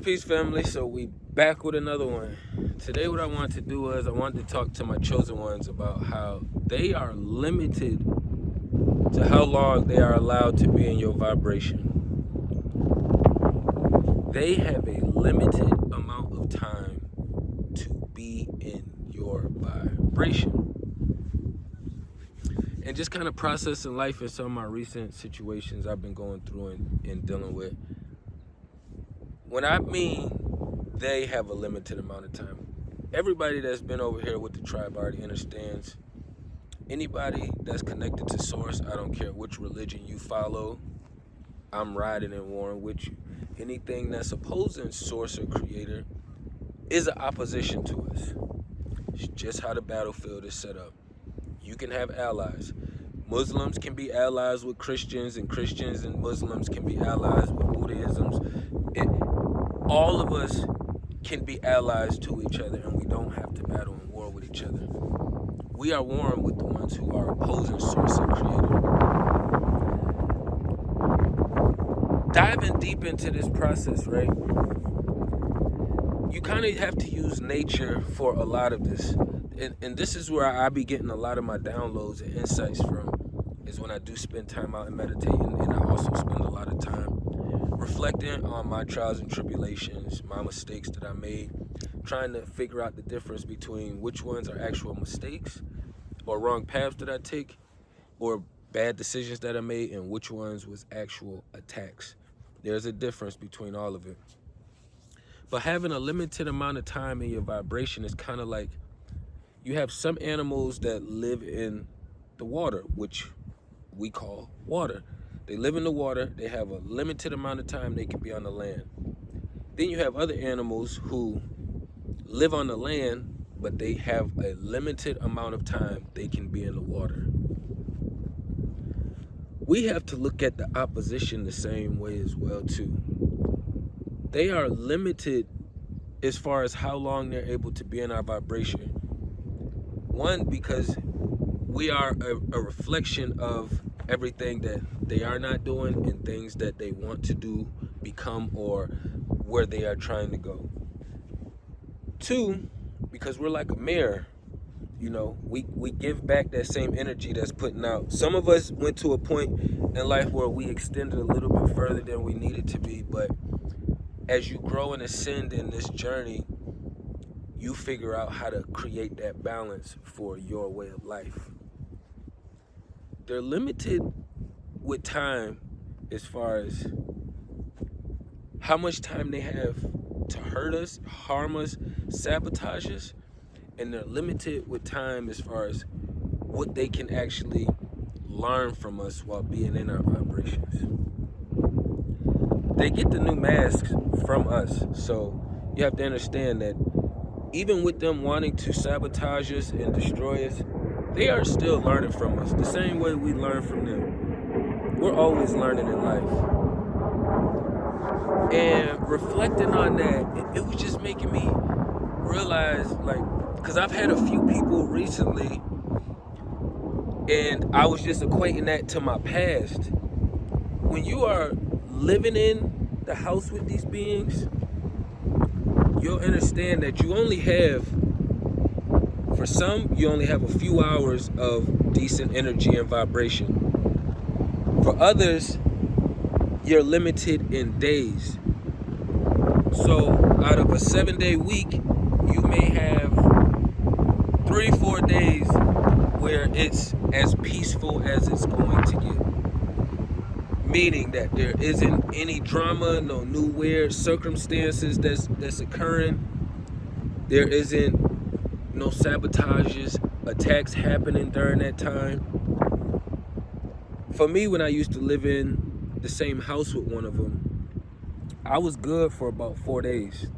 Peace, family. So we back with another one. Today what I want to do is I want to talk to my chosen ones about how they are limited to how long they are allowed to be in your vibration. They have a limited amount of time to be in your vibration. And just kind of processing life in some of my recent situations I've been going through and dealing with. When I mean they have a limited amount of time, everybody that's been over here with the tribe already understands. Anybody that's connected to Source, I don't care which religion you follow, I'm riding and warring with you. Anything that's opposing Source or Creator is an opposition to us. It's just how the battlefield is set up. You can have allies. Muslims can be allies with Christians, and Christians and Muslims can be allies with Buddhisms. All of us can be allies to each other, and we don't have to battle and war with each other. We are warring with the ones who are opposing Source and Creator. Diving deep into this process, right? You kind of have to use nature for a lot of this. And this is where I be getting a lot of my downloads and insights from, is when I do spend time out and meditating, and I also spend a lot of time reflecting on my trials and tribulations, my mistakes that I made, trying to figure out the difference between which ones are actual mistakes or wrong paths that I take or bad decisions that I made, and which ones was actual attacks. There's a difference between all of it. But having a limited amount of time in your vibration is kind of like, you have some animals that live in the water, which we call water. They live in the water. They have a limited amount of time they can be on the land. Then you have other animals who live on the land, but they have a limited amount of time they can be in the water. We have to look at the opposition the same way as well, too. They are limited as far as how long they're able to be in our vibration. One, because we are a reflection of everything that they are not doing and things that they want to do, become, or where they are trying to go. Two, because we're like a mirror. You know, we give back that same energy that's putting out. Some of us went to a point in life where we extended a little bit further than we needed to be, but as you grow and ascend in this journey, you figure out how to create that balance for your way of life. They're limited with time as far as how much time they have to hurt us, harm us, sabotage us, and they're limited with time as far as what they can actually learn from us while being in our vibrations. They get the new masks from us, so you have to understand that even with them wanting to sabotage us and destroy us, they are still learning from us the same way we learn from them. We're always learning in life. And reflecting on that, it was just making me realize, like, because I've had a few people recently, and I was just equating that to my past. When you are living in the house with these beings, you'll understand that you only have, for some, you only have a few hours of decent energy and vibration. For others, you're limited in days. So out of a 7-day week, you may have 3-4 days where it's as peaceful as it's going to get. Meaning that there isn't any drama, no new weird circumstances that's occurring. There isn't no sabotages, attacks happening during that time. For me, when I used to live in the same house with one of them, I was good for about 4 days.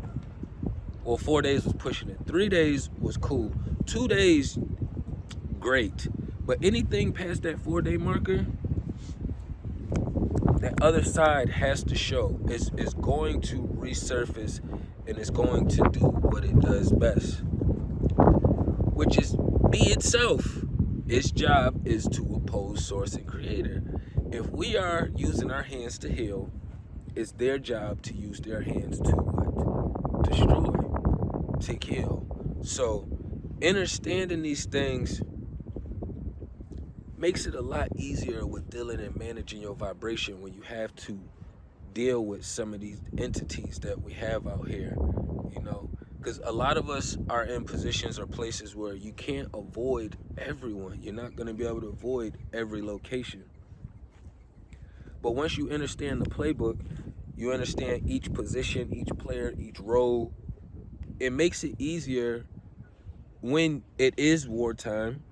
Well, 4 days was pushing it. 3 days was cool. 2 days, great. But anything past that 4-day marker, that other side has to show. It's going to resurface, and it's going to do what it does best, which is be itself. Its job is to oppose Source and Creator. If we are using our hands to heal, It's their job to use their hands to what? Destroy, to kill. So understanding these things makes it a lot easier with dealing and managing your vibration when you have to deal with some of these entities that we have out here, you know, because a lot of us are in positions or places where you can't avoid everyone. You're not going to be able to avoid every location. But once you understand the playbook, you understand each position, each player, each role, it makes it easier when it is wartime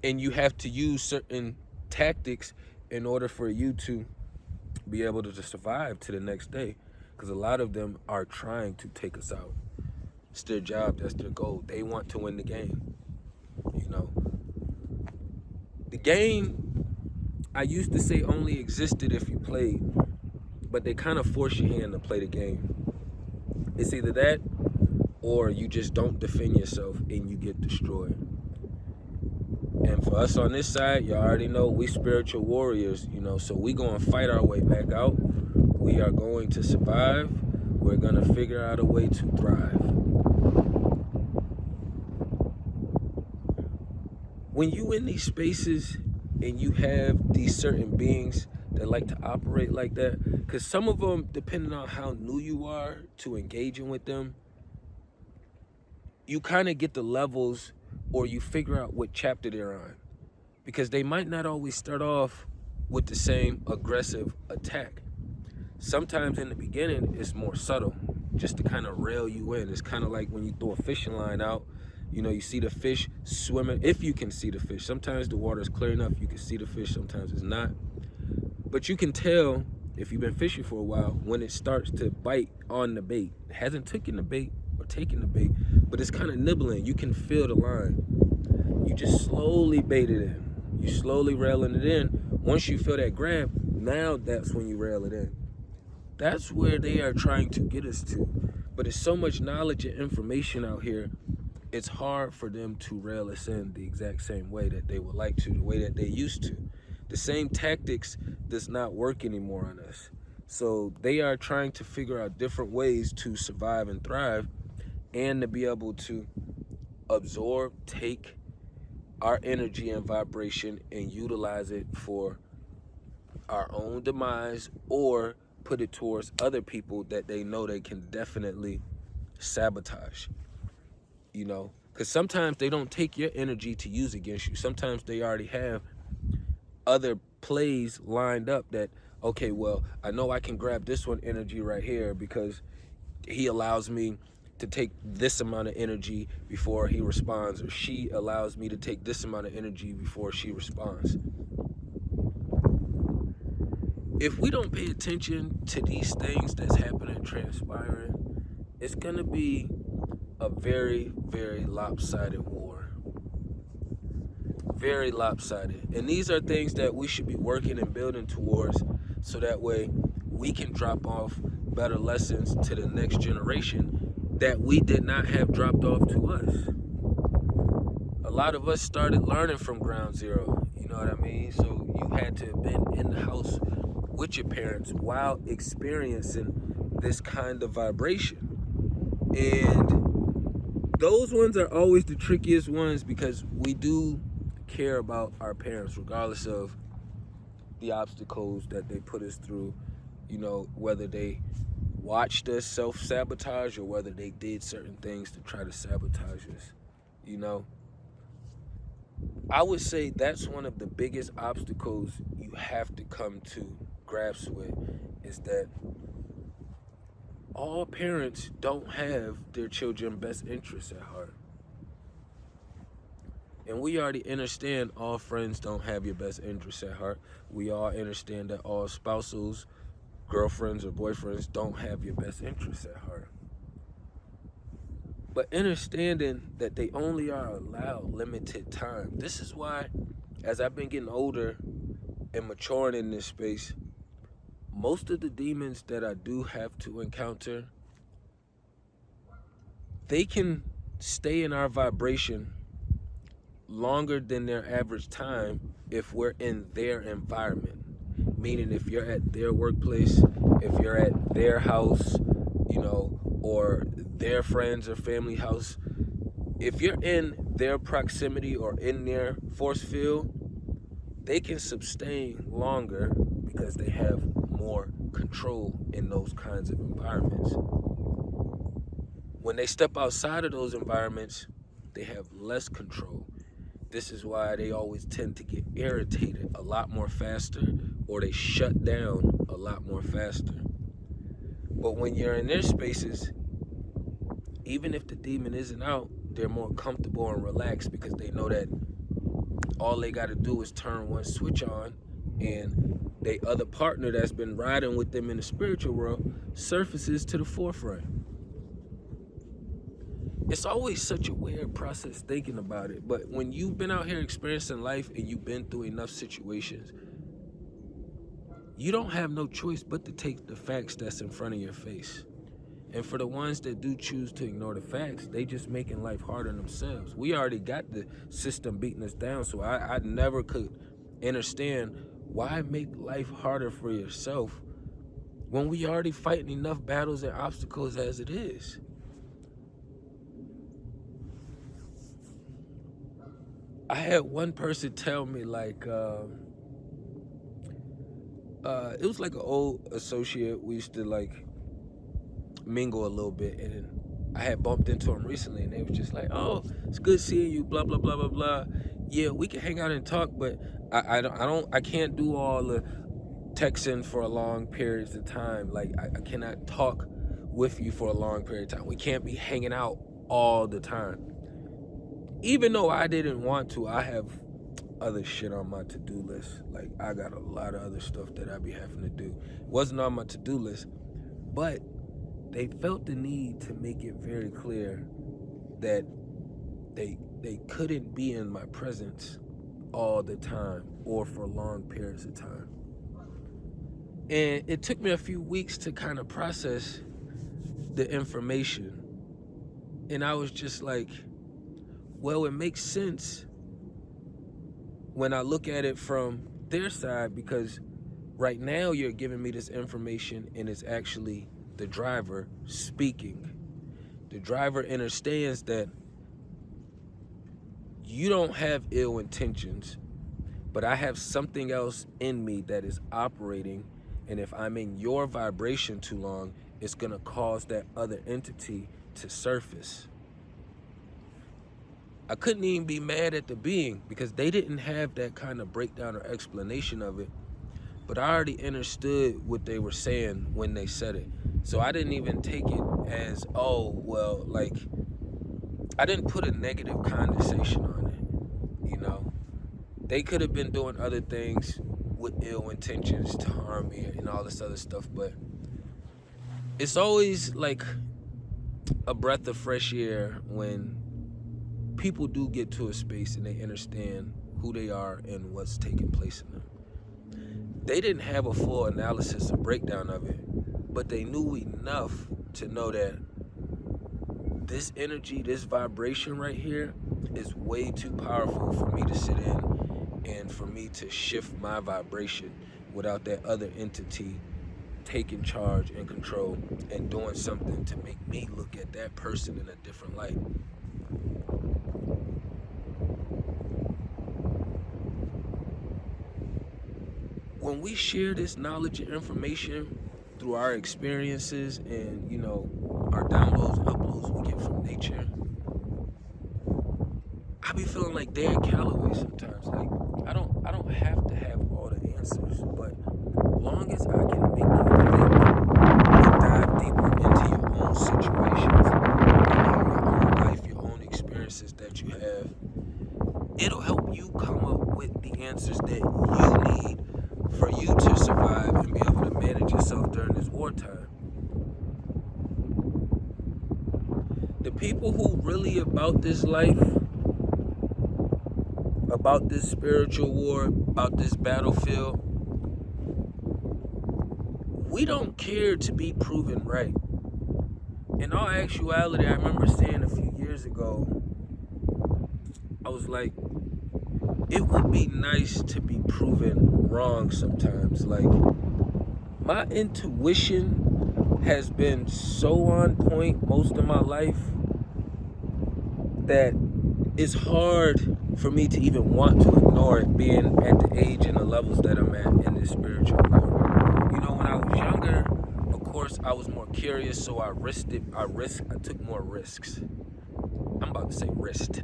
and you have to use certain tactics in order for you to be able to survive to the next day, because a lot of them are trying to take us out. It's their job, that's their goal. They want to win the game. You know, the game, I used to say, only existed if you played, but they kind of force your hand to play the game. It's either that or you just don't defend yourself and you get destroyed. And for us on this side, you already know we spiritual warriors, you know, so we going to fight our way back out. We are going to survive. We're going to figure out a way to thrive. When you in these spaces and you have these certain beings that like to operate like that, because some of them, depending on how new you are to engaging with them, you kind of get the levels or you figure out what chapter they're on, because they might not always start off with the same aggressive attack. Sometimes in the beginning, it's more subtle, just to kind of rail you in. It's kind of like when you throw a fishing line out, you know, you see the fish swimming, if you can see the fish. Sometimes the water is clear enough, you can see the fish, sometimes it's not. But you can tell, if you've been fishing for a while, when it starts to bite on the bait. It hasn't taken the bait or taken the bait, but it's kind of nibbling. You can feel the line. You just slowly bait it in. You slowly railing it in. Once you feel that grab, now that's when you rail it in. That's where they are trying to get us to. But there's so much knowledge and information out here, it's hard for them to rail us in the exact same way that they would like to, the way that they used to. The same tactics does not work anymore on us. So they are trying to figure out different ways to survive and thrive, and to be able to absorb, take our energy and vibration and utilize it for our own demise, or put it towards other people that they know they can definitely sabotage. You know, because sometimes they don't take your energy to use against you. Sometimes they already have other plays lined up that, okay, well, I know I can grab this one energy right here because he allows me to take this amount of energy before he responds, or she allows me to take this amount of energy before she responds. If we don't pay attention to these things that's happening, transpiring, it's gonna be a very, very lopsided war. Very lopsided. And these are things that we should be working and building towards, so that way we can drop off better lessons to the next generation that we did not have dropped off to us. A lot of us started learning from ground zero, you know what I mean? So you had to have been in the house with your parents while experiencing this kind of vibration. And those ones are always the trickiest ones, because we do care about our parents regardless of the obstacles that they put us through, you know, whether they watched us self-sabotage or whether they did certain things to try to sabotage us. You know, I would say that's one of the biggest obstacles you have to come to grasp with, is that all parents don't have their children's best interests at heart. And we already understand all friends don't have your best interests at heart. We all understand that all spouses, girlfriends or boyfriends don't have your best interests at heart. But understanding that they only are allowed limited time. This is why, as I've been getting older and maturing in this space, most of the demons that I do have to encounter, they can stay in our vibration longer than their average time if we're in their environment. Meaning if you're at their workplace, if you're at their house, you know, or their friends or family house, if you're in their proximity or in their force field, they can sustain longer because they have more control in those kinds of environments. When they step outside of those environments, they have less control. This is why they always tend to get irritated a lot more faster, or they shut down a lot more faster. But when you're in their spaces, even if the demon isn't out, they're more comfortable and relaxed because they know that all they got to do is turn one switch on, and their other partner that's been riding with them in the spiritual world surfaces to the forefront. It's always such a weird process thinking about it, but when you've been out here experiencing life and you've been through enough situations, you don't have no choice but to take the facts that's in front of your face. And for the ones that do choose to ignore the facts, they just making life harder on themselves. We already got the system beating us down, so I never could understand why make life harder for yourself when we already fighting enough battles and obstacles as it is. I had one person tell me, like, it was like an old associate. We used to like mingle a little bit, and I had bumped into him recently, and they was just like, "Oh, it's good seeing you, blah blah blah blah blah. Yeah, we can hang out and talk, but I can't do all the texting for a long periods of time. Like I cannot talk with you for a long period of time. We can't be hanging out all the time." Even though I didn't want to, I have other shit on my to-do list. Like, I got a lot of other stuff that I be having to do. It wasn't on my to-do list, but they felt the need to make it very clear that they couldn't be in my presence all the time or for long periods of time. And it took me a few weeks to kind of process the information. And I was just like, well, it makes sense when I look at it from their side, because right now you're giving me this information and it's actually the driver speaking. The driver understands that you don't have ill intentions, but I have something else in me that is operating, and if I'm in your vibration too long, it's gonna cause that other entity to surface. I couldn't even be mad at the being because they didn't have that kind of breakdown or explanation of it, but I already understood what they were saying when they said it. So I didn't even take it as, oh, well, like, I didn't put a negative connotation on it, you know? They could have been doing other things with ill intentions to harm me and all this other stuff, but it's always like a breath of fresh air when people do get to a space and they understand who they are and what's taking place in them. They didn't have a full analysis or breakdown of it, but they knew enough to know that this energy, this vibration right here is way too powerful for me to sit in and for me to shift my vibration without that other entity taking charge and control and doing something to make me look at that person in a different light. When we share this knowledge and information through our experiences and, you know, our downloads and uploads we get from nature, I be feeling like Dan Calloway sometimes. Like, I don't have to have all the answers, but long as I can make you think and dive deeper into your own situations, your own life, your own experiences that you have, it'll help you come up with the answers that you need for you to survive and be able to manage yourself during this wartime. The people who really about this life, about this spiritual war, about this battlefield, we don't care to be proven right. In all actuality, I remember saying a few years ago, I was like, it would be nice to be proven wrong sometimes. Like, my intuition has been so on point most of my life that it's hard for me to even want to ignore it, being at the age and the levels that I'm at in this spiritual world. You know, when I was younger, of course, I was more curious, so I took more risks. I'm about to say risked.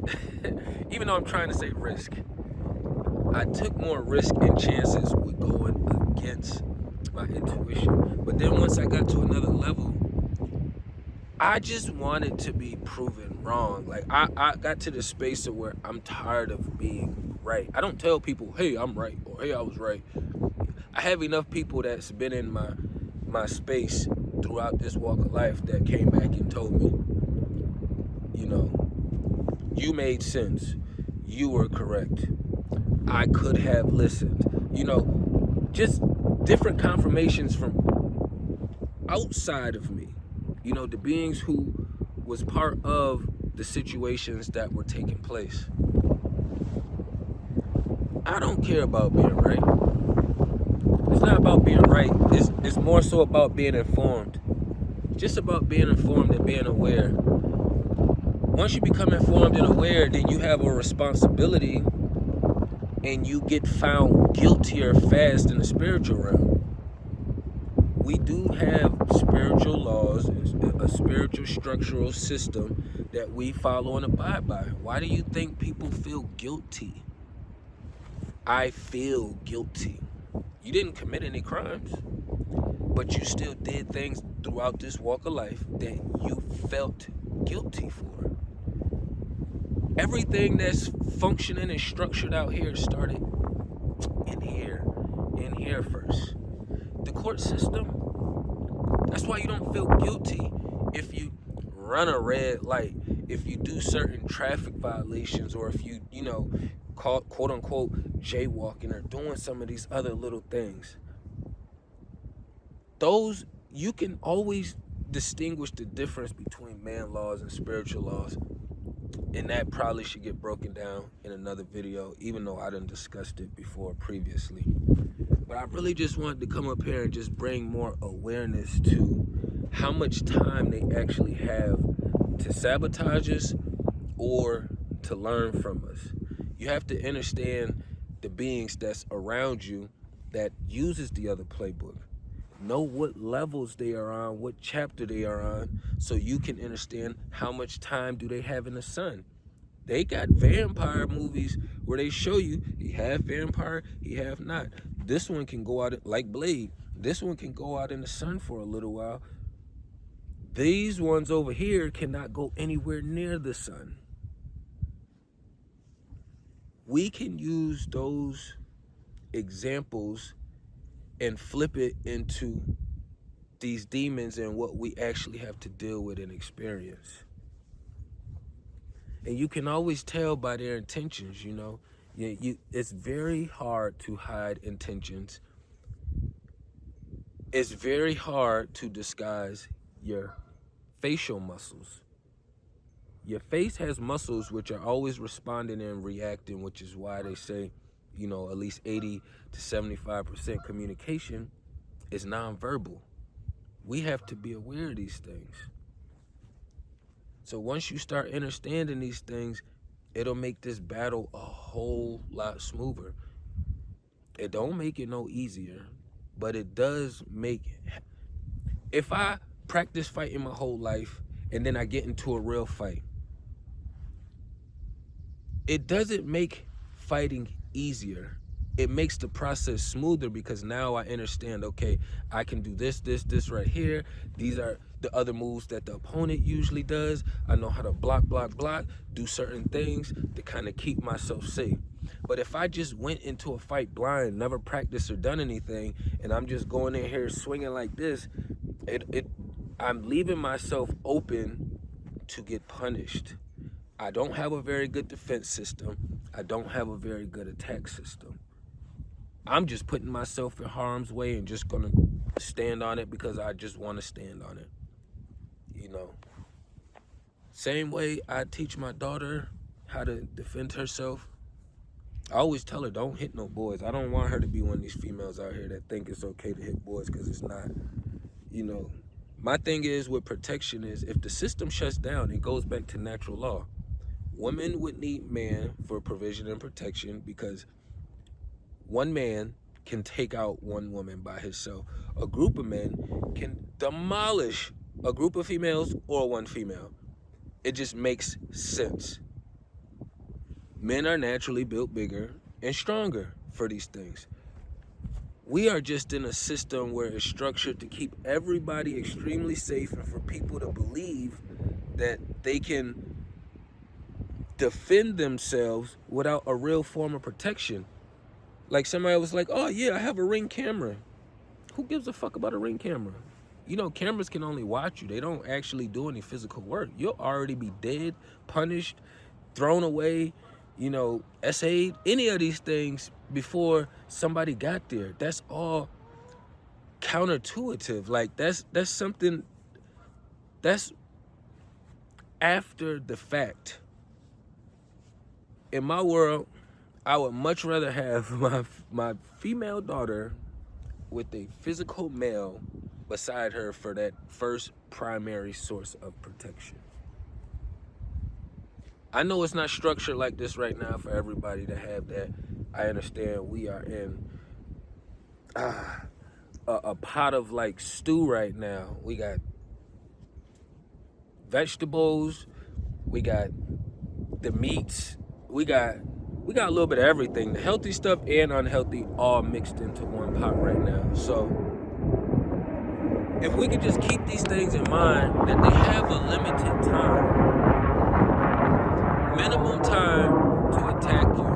Even though I'm trying to say risk. I took more risk and chances with going against my intuition. But then once I got to another level, I just wanted to be proven wrong. Like, I got to the space of where I'm tired of being right. I don't tell people, hey, I'm right, or hey, I was right. I have enough people that's been in my space throughout this walk of life that came back and told me, you know, you made sense. You were correct. I could have listened. You know, just different confirmations from outside of me. You know, the beings who was part of the situations that were taking place. I don't care about being right. It's not about being right. It's more so about being informed. Just about being informed and being aware. Once you become informed and aware, then you have a responsibility and you get found guiltier fast in the spiritual realm. We do have spiritual laws, a spiritual structural system that we follow and abide by. Why do you think people feel guilty? I feel guilty. You didn't commit any crimes, but you still did things throughout this walk of life that you felt guilty for. Everything that's functioning and structured out here started in here first. The court system, that's why you don't feel guilty if you run a red light, if you do certain traffic violations, or if you quote unquote jaywalking or doing some of these other little things. Those, you can always distinguish the difference between man laws and spiritual laws. And that probably should get broken down in another video, even though I done discussed it before previously. But I really just wanted to come up here and just bring more awareness to how much time they actually have to sabotage us or to learn from us. You have to understand the beings that's around you that uses the other playbook. Know what levels they are on, what chapter they are on, so you can understand how much time do they have in the sun. They got vampire movies where they show you he have vampire, he have not. This one can go out like Blade. This one can go out in the sun for a little while. These ones over here cannot go anywhere near the sun. We can use those examples and flip it into these demons and what we actually have to deal with and experience. And you can always tell by their intentions, you know. It's very hard to hide intentions. It's very hard to disguise your facial muscles. Your face has muscles which are always responding and reacting, which is why they say, you know, at least 80 to 75% communication is nonverbal. We have to be aware of these things. So once you start understanding these things, it'll make this battle a whole lot smoother. It don't make it no easier, but it does make it. If I practice fighting my whole life and then I get into a real fight, it doesn't make fighting easier. It makes the process smoother because now I understand, okay, I can do this right here. These are the other moves that the opponent usually does. I know how to block, do certain things to kind of keep myself safe. But if I just went into a fight blind, never practiced or done anything, and I'm just going in here swinging like this, I'm leaving myself open to get punished. I don't have a very good defense system. I don't have a very good attack system. I'm just putting myself in harm's way and just gonna stand on it because I just want to stand on it. You know. Same way I teach my daughter how to defend herself, I always tell her, don't hit no boys. I don't want her to be one of these females out here that think it's okay to hit boys, because it's not. You know, my thing is with protection is, if the system shuts down, it goes back to natural law. Women would need man for provision and protection, because one man can take out one woman by himself. A group of men can demolish a group of females or one female. It just makes sense. Men are naturally built bigger and stronger for these things. We are just in a system where it's structured to keep everybody extremely safe, and for people to believe that they can defend themselves without a real form of protection. Like, somebody was like, oh yeah, I have a Ring camera. Who gives a fuck about a Ring camera? You know, cameras can only watch you. They don't actually do any physical work. You'll already be dead, punished, thrown away, you know, essayed, any of these things before somebody got there. That's all counterintuitive. Like, that's something that's after the fact. In my world, I would much rather have my female daughter with a physical male beside her for that first primary source of protection. I know it's not structured like this right now for everybody to have that. I understand we are in a pot of like stew right now. We got vegetables, we got the meats, we got a little bit of everything. The healthy stuff and unhealthy all mixed into one pot right now. So if we could just keep these things in mind, that they have a limited time, minimum time to attack you.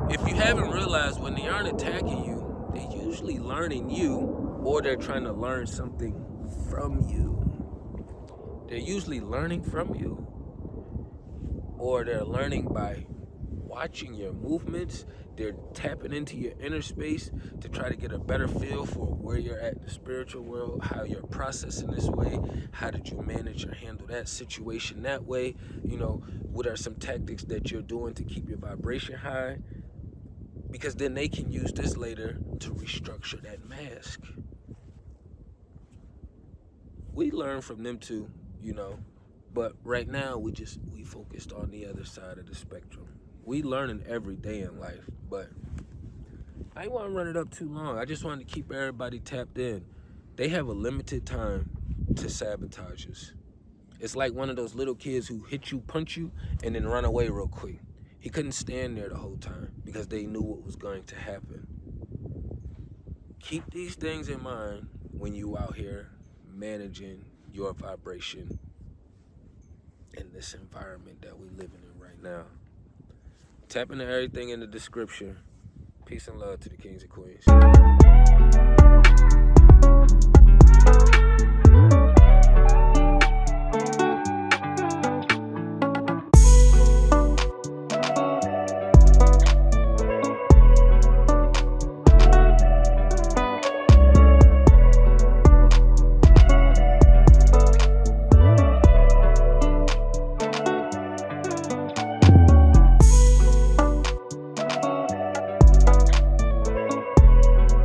If you haven't realized, when they aren't attacking you, they're usually learning you, or they're trying to learn something from you. They're usually learning from you, or they're learning by watching your movements. They're tapping into your inner space to try to get a better feel for where you're at in the spiritual world, how you're processing this way, how did you manage or handle that situation that way, you know, what are some tactics that you're doing to keep your vibration high, because then they can use this later to restructure that mask. We learn from them too, you know, but right now we focused on the other side of the spectrum. We learning every day in life, but I didn't want to run it up too long. I just wanted to keep everybody tapped in. They have a limited time to sabotage us. It's like one of those little kids who hit you, punch you, and then run away real quick. He couldn't stand there the whole time because they knew what was going to happen. Keep these things in mind when you out here managing your vibration in this environment that we're living in right now. Tap into everything in the description. Peace and love to the kings and queens.